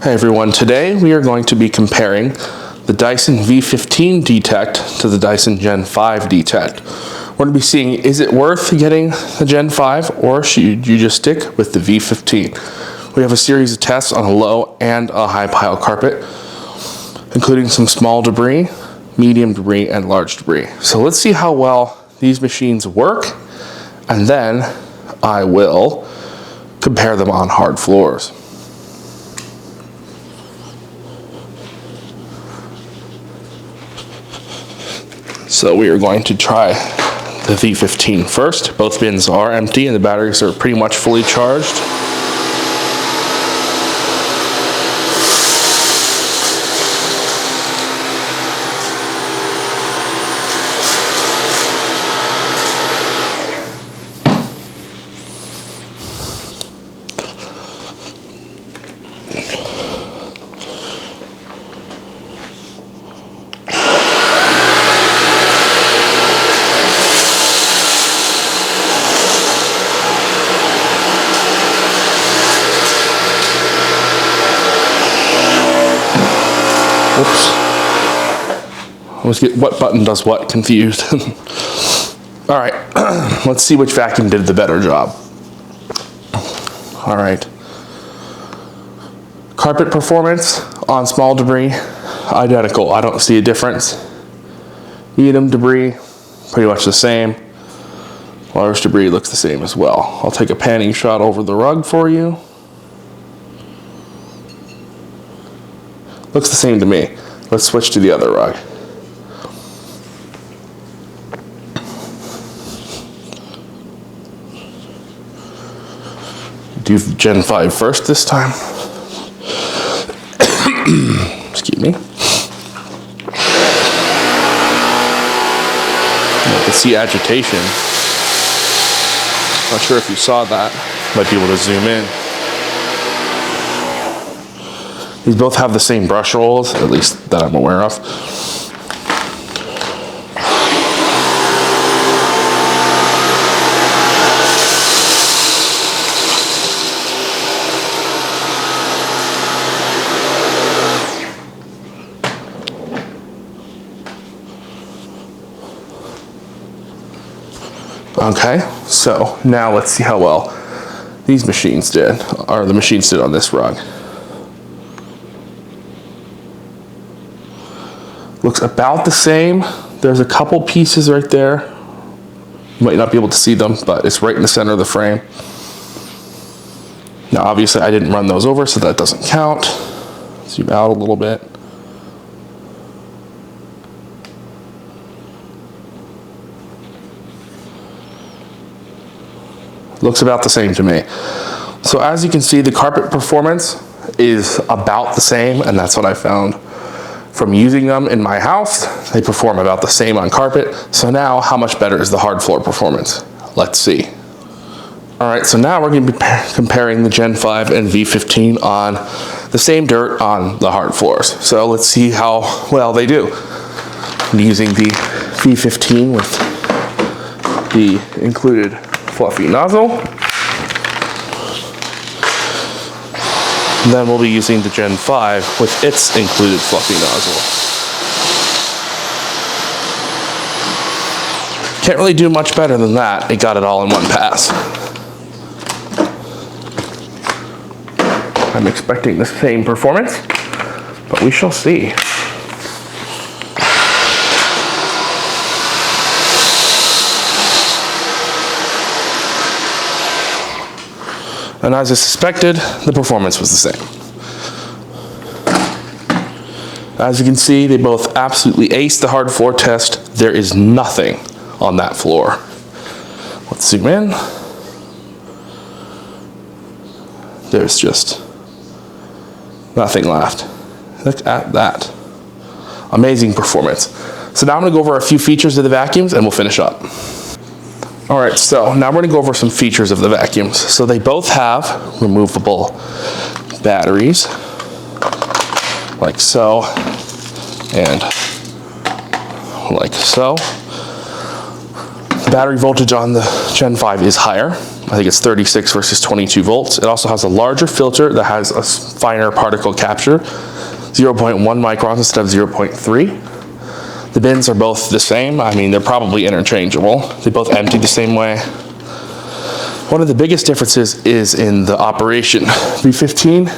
Hey everyone, today we are going to be comparing the Dyson V15 Detect to the Dyson Gen 5 Detect. We're going to be seeing, is it worth getting the Gen 5 or should you just stick with the V15? We have a series of tests on a low and a high pile carpet, including some small debris, medium debris, and large debris. So let's see how well these machines work, and then I will compare them on hard floors. So we are going to try the V15 first. Both bins are empty and the batteries are pretty much fully charged. Oops. I always get what button does what confused. All right, let's see which vacuum did the better job. All right. Carpet performance on small debris, identical. I don't see a difference. Medium debris, pretty much the same. Large debris looks the same as well. I'll take a panning shot over the rug for you. Looks the same to me. Let's switch to the other rug. Do Gen 5 first this time. Excuse me. You can see agitation. Not sure if you saw that. Might be able to zoom in. These both have the same brush rolls, at least that I'm aware of. Okay, so now let's see how well these machines did, or the machines did on this rug. Looks about the same. There's a couple pieces right there. You might not be able to see them, but it's right in the center of the frame. Now, obviously, I didn't run those over, so that doesn't count. Zoom out a little bit. Looks about the same to me. So as you can see, the carpet performance is about the same, and that's what I found from using them in my house. They perform about the same on carpet. So now, how much better is the hard floor performance? Let's see. All right, so now we're going to be comparing the Gen 5 and V15 on the same dirt on the hard floors. So let's see how well they do. I'm using the V15 with the included fluffy nozzle. And then we'll be using the Gen 5 with its included fluffy nozzle. Can't really do much better than that. It got it all in one pass. I'm expecting the same performance, but we shall see. And as I suspected, the performance was the same. As you can see, they both absolutely aced the hard floor test. There is nothing on that floor. Let's zoom in. There's just nothing left. Look at that. Amazing performance. So now I'm gonna go over a few features of the vacuums and we'll finish up. All right, so now we're gonna go over some features of the vacuums. So they both have removable batteries, like so, and like so. The battery voltage on the Gen 5 is higher. I think it's 36 versus 22 volts. It also has a larger filter that has a finer particle capture, 0.1 microns instead of 0.3. The bins are both the same. I mean, they're probably interchangeable. They both empty the same way. One of the biggest differences is in the operation. V15,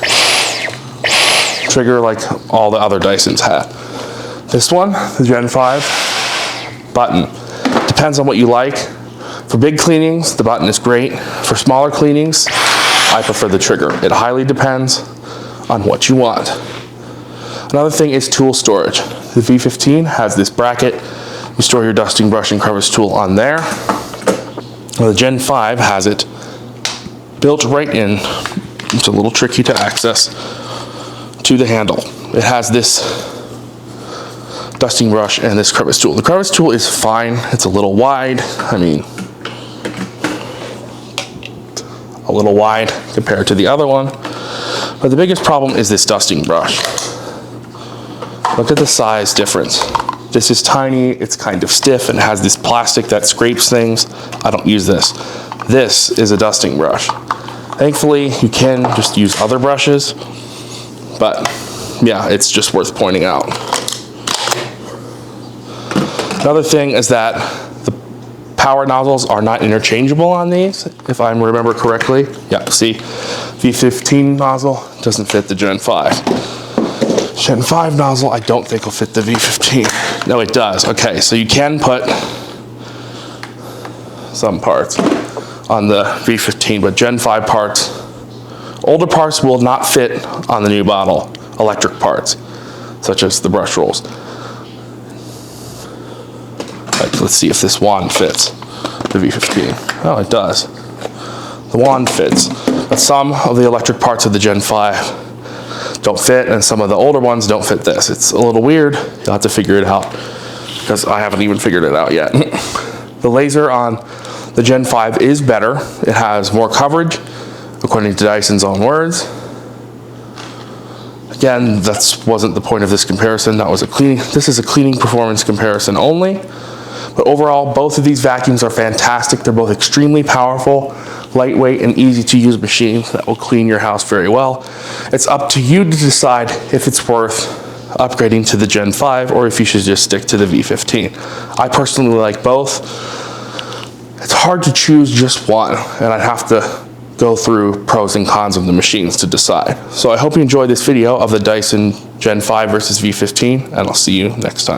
trigger like all the other Dysons have. This one, the Gen 5, button. Depends on what you like. For big cleanings, the button is great. For smaller cleanings, I prefer the trigger. It highly depends on what you want. Another thing is tool storage. The V15 has this bracket. You store your dusting brush and crevice tool on there. Well, the Gen 5 has it built right in. It's a little tricky to access to the handle. It has this dusting brush and this crevice tool. The crevice tool is fine. It's a little wide. I mean, a little wide compared to the other one. But the biggest problem is this dusting brush. Look at the size difference. This is tiny, it's kind of stiff, and has this plastic that scrapes things. I don't use this. This is a dusting brush. Thankfully, you can just use other brushes, but yeah, it's just worth pointing out. Another thing is that the power nozzles are not interchangeable on these, if I remember correctly. Yeah, see, V15 nozzle doesn't fit the Gen 5. Gen 5 nozzle, I don't think will fit the V15. No, it does. Okay, so you can put some parts on the V15, but Gen 5 parts, older parts will not fit on the new bottle. Electric parts, such as the brush rolls. Right, let's see if this wand fits the V15. Oh, it does. The wand fits, but some of the electric parts of the Gen 5 don't fit, and some of the older ones don't fit this. It's a little weird. You'll have to figure it out, because I haven't even figured it out yet. The laser on the Gen 5 is better. It has more coverage, according to Dyson's own words. Again, that wasn't the point of this comparison. That was a cleaning. This is a cleaning performance comparison only. But overall, both of these vacuums are fantastic. They're both extremely powerful, lightweight, and easy to use machines that will clean your house very well. It's up to you to decide if it's worth upgrading to the Gen 5 or if you should just stick to the V15. I personally like both. It's hard to choose just one, and I'd have to go through pros and cons of the machines to decide. So I hope you enjoyed this video of the Dyson Gen 5 versus V15, and I'll see you next time.